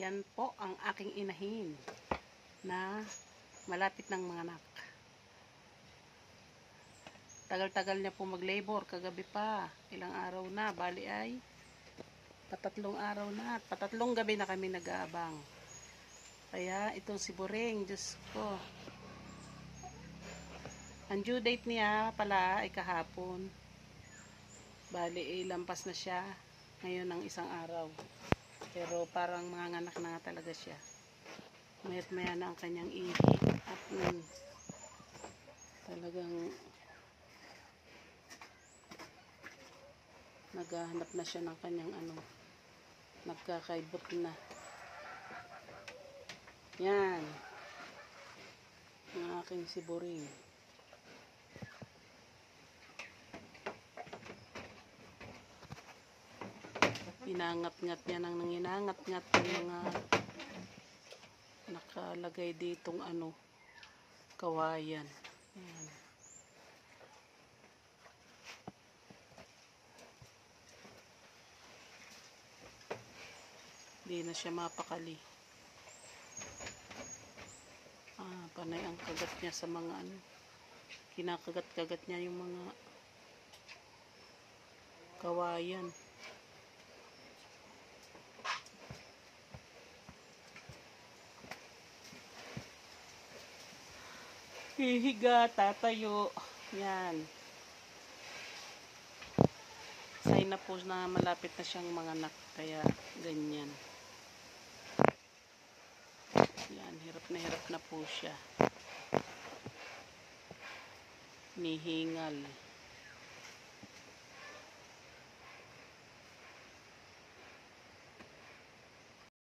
Yan po ang aking inahin na malapit ng mga anak. Tagal-tagal niya po mag-labor. Kagabi pa. Ilang araw na. Bali ay patatlong araw na. Patatlong gabi na kami nag-aabang. Kaya itong si Boring, Diyos ko. Ang due date niya pala ay kahapon. Bali ay lampas na siya ngayon ng isang araw. Pero parang manganganak na nga talaga siya. Mayat maya na ang kanyang ihi. At talagang naghahanap na siya ng kanyang nagkakaibot na. Yan. Ang aking si Boring. Inangat-ngat niya nang nanginangat-ngat yung mga nakalagay ditong kawayan. Ayan. Hindi na siya mapakali. Panay ang kagat niya sa mga kinakagat-kagat niya yung mga kawayan. Hihiga, tatayo. Yan. Sign na po na malapit na siyang manganak. Kaya ganyan. Yan, hirap na po siya. Nihingal.